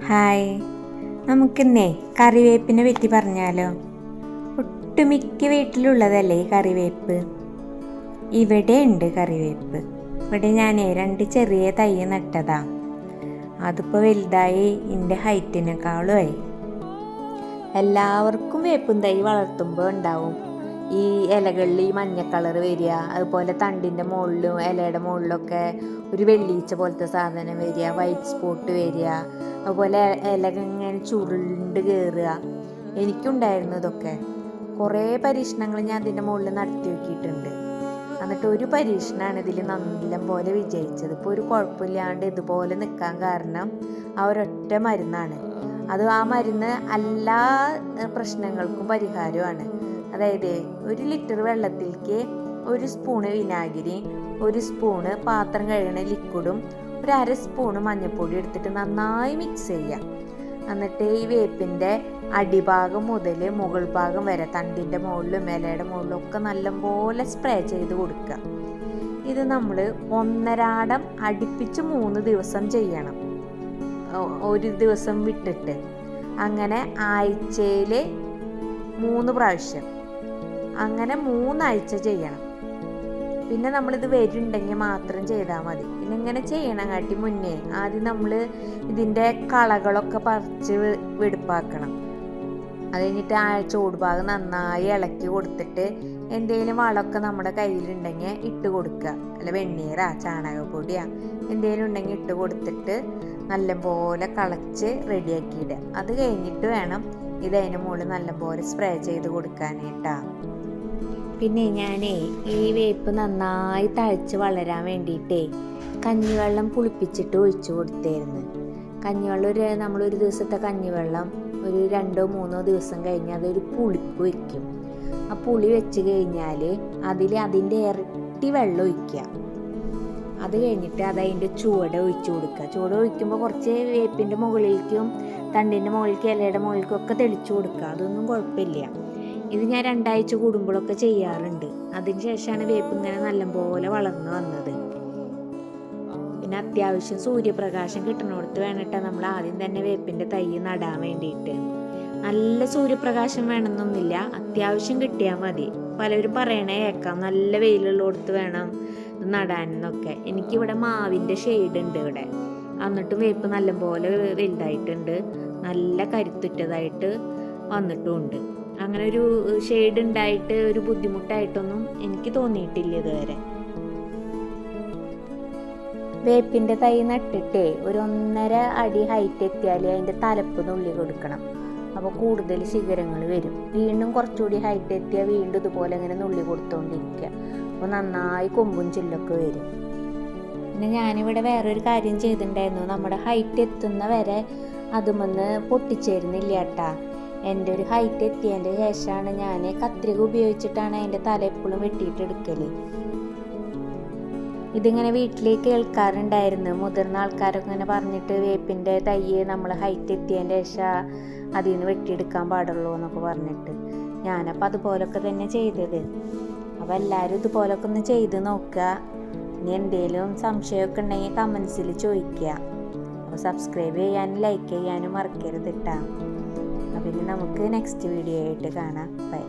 Hi, നമുക്കിന്നേ കറിവേപ്പിനെ പറ്റി പറഞ്ഞാലോ. ഒട്ടുമിക്ക വീട്ടിലുള്ളതല്ലേ ഈ കറിവേപ്പ്. ഇവിടെ ഉണ്ട് കറിവേപ്പ്. ഇവിടെ ഞാൻ 2 ചെറിയ തൈ നട്ടതാ. അതിപ്പോൾ വലുതായി എൻ്റെ ഹൈറ്റിനേക്കാളുമായി. എല്ലാവർക്കും വേപ്പും തൈ വളർത്തുമ്പോൾ ഉണ്ടാവും ഈ ഇലകളിൽ ഈ മഞ്ഞ കളർ വരിക, അതുപോലെ തണ്ടിൻ്റെ മുകളിലും ഇലയുടെ മുകളിലൊക്കെ ഒരു വെള്ളീച്ച പോലത്തെ സാധനം വരിക, വൈറ്റ് സ്പോട്ട് വരിക, അതുപോലെ ഇല ഇങ്ങനെ ചുരുണ്ട് കയറുക. എനിക്കുണ്ടായിരുന്നു ഇതൊക്കെ. കുറേ പരീക്ഷണങ്ങൾ ഞാൻ അതിൻ്റെ മുകളിൽ നടത്തി നോക്കിയിട്ടുണ്ട്. എന്നിട്ട് ഒരു പരീക്ഷണമാണ് ഇതിൽ നല്ല പോലെ വിജയിച്ചത്. ഇപ്പോൾ ഒരു കുഴപ്പമില്ലാണ്ട് ഇതുപോലെ നിൽക്കാൻ കാരണം ആ ഒരൊറ്റ മരുന്നാണ്. ആ മരുന്ന് എല്ലാ പ്രശ്നങ്ങൾക്കും പരിഹാരമാണ്. അതായത് 1 ലിറ്റർ വെള്ളത്തിലേക്ക് 1 സ്പൂണ് വിനാഗിരി, 1 സ്പൂണ് പാത്രം കഴുകണ ലിക്വിഡും 1/2 സ്പൂണ് മഞ്ഞൾപ്പൊടി എടുത്തിട്ട് നന്നായി മിക്സ് ചെയ്യുക. എന്നിട്ട് ഈ വേപ്പിൻ്റെ അടിഭാഗം മുതൽ മുകൾ ഭാഗം വരെ തണ്ടിൻ്റെ മുകളിലും ഇലയുടെ മുകളിലും ഒക്കെ നല്ലപോലെ സ്പ്രേ ചെയ്ത് കൊടുക്കുക. ഇത് നമ്മൾ 1.5 അടുപ്പിച്ച് 3 ദിവസം ചെയ്യണം, ഒരു ദിവസം വിട്ടിട്ട്. അങ്ങനെ ആഴ്ചയിൽ 3 പ്രാവശ്യം, അങ്ങനെ 3 ആഴ്ച ചെയ്യണം. പിന്നെ നമ്മളിത് വരുന്നുണ്ടെങ്കിൽ മാത്രം ചെയ്താൽ മതി. പിന്നെ ഇങ്ങനെ ചെയ്യണം കാട്ടി മുന്നേ ആദ്യം നമ്മൾ ഇതിൻ്റെ കളകളൊക്കെ പറിച്ച് വെടുപ്പാക്കണം. അത് കഴിഞ്ഞിട്ട് ചോട് ഭാഗം നന്നായി ഇളക്കി കൊടുത്തിട്ട് എന്തെങ്കിലും വളമൊക്കെ നമ്മുടെ കയ്യിലുണ്ടെങ്കിൽ ഇട്ട് കൊടുക്കുക. അല്ല വെണ്ണീറാ ചാണകപ്പൊടിയാ എന്തെങ്കിലും ഉണ്ടെങ്കിൽ ഇട്ട് കൊടുത്തിട്ട് നല്ലപോലെ കളച്ച് റെഡിയാക്കിയിടുക. അത് കഴിഞ്ഞിട്ട് വേണം ഇതിന് മുകളിൽ നല്ലപോലെ സ്പ്രേ ചെയ്ത് കൊടുക്കാനായിട്ടാ. പിന്നെ ഞാനേ ഈ വേപ്പ് നന്നായി തഴച്ച് വളരാൻ വേണ്ടിയിട്ടേ കഞ്ഞിവെള്ളം പുളിപ്പിച്ചിട്ട് ഒഴിച്ചു കൊടുത്തായിരുന്നു. കഞ്ഞിവെള്ളം നമ്മളൊരു ദിവസത്തെ കഞ്ഞിവെള്ളം ഒരു 2-3 ദിവസം കഴിഞ്ഞ് അതൊരു പുളിപ്പ് വയ്ക്കും. ആ പുളി വെച്ച് കഴിഞ്ഞാൽ അതിൻ്റെ ഇരട്ടി വെള്ളം ഒഴിക്കുക. അത് കഴിഞ്ഞിട്ട് അതിൻ്റെ ചുവട് ഒഴിച്ചു കൊടുക്കുക. ചുവട് ഒഴിക്കുമ്പോൾ കുറച്ച് വേപ്പിൻ്റെ മുകളിലേക്കും തണ്ടിൻ്റെ മുകളിലേക്കും ഇലയുടെ മുകളിലേക്കും ഒക്കെ തെളിച്ചു കൊടുക്കുക. അതൊന്നും കുഴപ്പമില്ല. ഇത് ഞാൻ 2 ആഴ്ച കൂടുമ്പോഴൊക്കെ ചെയ്യാറുണ്ട്. അതിന് ശേഷമാണ് വേപ്പ് ഇങ്ങനെ നല്ലപോലെ വളർന്നു വന്നത്. പിന്നെ അത്യാവശ്യം സൂര്യപ്രകാശം കിട്ടുന്നിടത്ത് വേണിട്ട് നമ്മൾ ആദ്യം തന്നെ വേപ്പിൻ്റെ തൈ നടാൻ വേണ്ടിയിട്ട്. നല്ല സൂര്യപ്രകാശം വേണമെന്നൊന്നുമില്ല, അത്യാവശ്യം കിട്ടിയാൽ മതി. പലരും പറയണേ കേൾക്കാം നല്ല വെയിലുള്ളിടത്ത് വേണം ഇത് നടാനെന്നൊക്കെ. എനിക്കിവിടെ മാവിൻ്റെ ഷെയ്ഡ് ഉണ്ട് ഇവിടെ. എന്നിട്ടും വേപ്പ് നല്ലപോലെ വലുതായിട്ടുണ്ട്, നല്ല കരുത്തുറ്റതായിട്ട് വന്നിട്ടുമുണ്ട്. അങ്ങനെ ഒരു ഷെയ്ഡ് ഉണ്ടായിട്ട് ഒരു ബുദ്ധിമുട്ടായിട്ടൊന്നും എനിക്ക് തോന്നിയിട്ടില്ല ഇതുവരെ. വേപ്പിൻ്റെ തൈ നട്ടിട്ടേ ഒരു 1.5 അടി ഹൈറ്റ് എത്തിയാൽ അതിൻ്റെ തലപ്പ് നുള്ളി കൊടുക്കണം. അപ്പോൾ കൂടുതൽ ശിഖരങ്ങൾ വരും. വീണ്ടും കുറച്ചുകൂടി ഹൈറ്റ് എത്തിയാൽ വീണ്ടും ഇതുപോലെ ഇങ്ങനെ നുള്ളി കൊടുത്തുകൊണ്ടിരിക്കുക. അപ്പോൾ നന്നായി കൊമ്പും ചില്ലൊക്കെ വരും. പിന്നെ ഞാനിവിടെ വേറൊരു കാര്യം ചെയ്തിട്ടുണ്ടായിരുന്നു. നമ്മുടെ ഹൈറ്റ് എത്തുന്ന വരെ അതുമൊന്ന് പൊട്ടിച്ചേരുന്നില്ല കേട്ടാ. എൻ്റെ ഒരു ഹൈറ്റ് എത്തിയതിൻ്റെ ശേഷമാണ് ഞാൻ കത്രിക ഉപയോഗിച്ചിട്ടാണ് അതിൻ്റെ തല എപ്പോഴും വെട്ടിയിട്ടെടുക്കൽ. ഇതിങ്ങനെ വീട്ടിലേക്ക് കേൾക്കാറുണ്ടായിരുന്നു. മുതിർന്ന ആൾക്കാരൊക്കെ ഇങ്ങനെ പറഞ്ഞിട്ട് വേപ്പിൻ്റെ തൈ നമ്മൾ ഹൈറ്റ് എത്തിയതിൻ്റെ ശേഷം അതിൽ നിന്ന് വെട്ടിയെടുക്കാൻ പാടുള്ളൂ എന്നൊക്കെ പറഞ്ഞിട്ട്. ഞാനപ്പോൾ അതുപോലൊക്കെ തന്നെ ചെയ്തത്. അപ്പോൾ എല്ലാവരും ഇതുപോലൊക്കെ ഒന്ന് ചെയ്ത് നോക്കുക. ഇനി എന്തെങ്കിലും സംശയമൊക്കെ ഉണ്ടെങ്കിൽ കമൻസിൽ ചോദിക്കുക. അപ്പോൾ സബ്സ്ക്രൈബ് ചെയ്യാനും ലൈക്ക് ചെയ്യാനും മറക്കരുത് കേട്ടോ. പിന്നെ നമുക്ക് നെക്സ്റ്റ് വീഡിയോ ആയിട്ട് കാണാം. ബൈ.